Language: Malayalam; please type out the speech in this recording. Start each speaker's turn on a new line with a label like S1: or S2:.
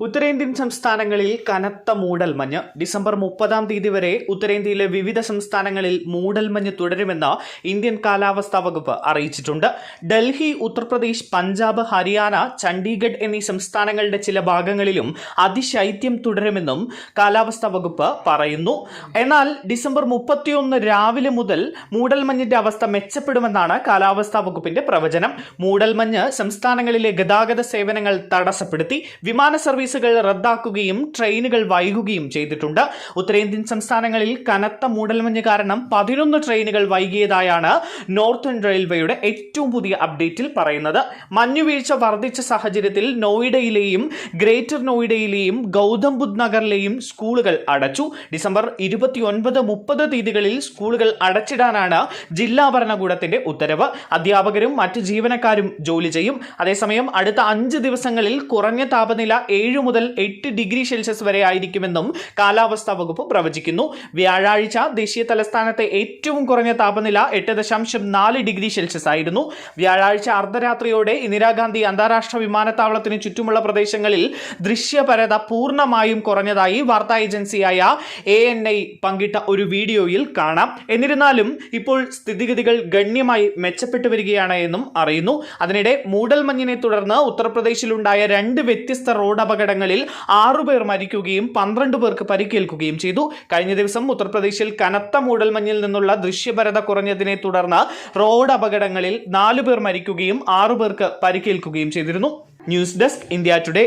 S1: ഉത്തരേന്ത്യൻ സംസ്ഥാനങ്ങളിൽ കനത്ത മൂടൽമഞ്ഞ്. ഡിസംബർ 30 വരെ ഉത്തരേന്ത്യയിലെ വിവിധ സംസ്ഥാനങ്ങളിൽ മൂടൽമഞ്ഞ് തുടരുമെന്ന് ഇന്ത്യൻ കാലാവസ്ഥാ വകുപ്പ് അറിയിച്ചിട്ടുണ്ട്. ഡൽഹി, ഉത്തർപ്രദേശ്, പഞ്ചാബ്, ഹരിയാന, ചണ്ഡീഗഡ് എന്നീ സംസ്ഥാനങ്ങളുടെ ചില ഭാഗങ്ങളിലും അതിശൈത്യം തുടരുമെന്നും കാലാവസ്ഥാ വകുപ്പ് പറയുന്നു. എന്നാൽ ഡിസംബർ 31 രാവിലെ മുതൽ മൂടൽമഞ്ഞിന്റെ അവസ്ഥ മെച്ചപ്പെടുമെന്നാണ് കാലാവസ്ഥാ വകുപ്പിന്റെ പ്രവചനം. മൂടൽമഞ്ഞ് സംസ്ഥാനങ്ങളിലെ ഗതാഗത സേവനങ്ങൾ തടസ്സപ്പെടുത്തി. വിമാന സർവീസുകൾ റദ്ദാക്കുകയും ട്രെയിനുകൾ വൈകുകയും ചെയ്തിട്ടുണ്ട്. ഉത്തരേന്ത്യൻ സംസ്ഥാനങ്ങളിൽ കനത്ത മൂടൽമഞ്ഞ് കാരണം 11 ട്രെയിനുകൾ വൈകിയതായാണ് നോർത്തേൺ റെയിൽവേയുടെ ഏറ്റവും പുതിയ അപ്ഡേറ്റിൽ പറയുന്നത്. മഞ്ഞുവീഴ്ച വർദ്ധിച്ച സാഹചര്യത്തിൽ നോയിഡയിലെയും ഗ്രേറ്റർ നോയിഡയിലെയും ഗൗതം ബുദ്ധ് നഗറിലെയും സ്കൂളുകൾ അടച്ചു. ഡിസംബർ 29-30 തീയതികളിൽ സ്കൂളുകൾ അടച്ചിടാനാണ് ജില്ലാ ഭരണകൂടത്തിന്റെ ഉത്തരവ്. അധ്യാപകരും മറ്റ് ജീവനക്കാരും ജോലി ചെയ്യും. അതേസമയം അടുത്ത 5 ദിവസങ്ങളിൽ കുറഞ്ഞ താപനില 7 മുതൽ 8 ഡിഗ്രി സെൽഷ്യസ് വരെ ആയിരിക്കുമെന്നും കാലാവസ്ഥാ വകുപ്പ് പ്രവചിക്കുന്നു. വ്യാഴാഴ്ച ദേശീയ തലസ്ഥാനത്തെ ഏറ്റവും കുറഞ്ഞ താപനില 8.4 ഡിഗ്രി സെൽഷ്യസ് ആയിരുന്നു. വ്യാഴാഴ്ച അർദ്ധരാത്രിയോടെ ഇന്ദിരാഗാന്ധി അന്താരാഷ്ട്ര വിമാനത്താവളത്തിന് ചുറ്റുമുള്ള പ്രദേശങ്ങളിൽ ദൃശ്യപരത പൂർണ്ണമായും കുറഞ്ഞതായി വാർത്താ ഏജൻസിയായ ANI പങ്കിട്ട ഒരു വീഡിയോയിൽ കാണാം. എന്നിരുന്നാലും ഇപ്പോൾ സ്ഥിതിഗതികൾ ഗണ്യമായി മെച്ചപ്പെട്ടു വരികയാണ് എന്നും അറിയുന്നു. അതിനിടെ മൂടൽമഞ്ഞിനെ തുടർന്ന് ഉത്തർപ്രദേശിലുണ്ടായ 2 വ്യത്യസ്ത റോഡ് അപകടങ്ങളിൽ 6 പേർ മരിക്കുകയും 12 പേർക്ക് പരിക്കേൽക്കുകയും ചെയ്തു. കഴിഞ്ഞ ദിവസം ഉത്തർപ്രദേശിൽ കനത്ത മൂടൽമഞ്ഞിൽ നിന്നുള്ള ദൃശ്യപരത കുറഞ്ഞതിനെ തുടർന്ന് റോഡ് അപകടങ്ങളിൽ 4 പേർ മരിക്കുകയും 6 പേർക്ക് പരിക്കേൽക്കുകയും ചെയ്തിരുന്നു. News desk, India today.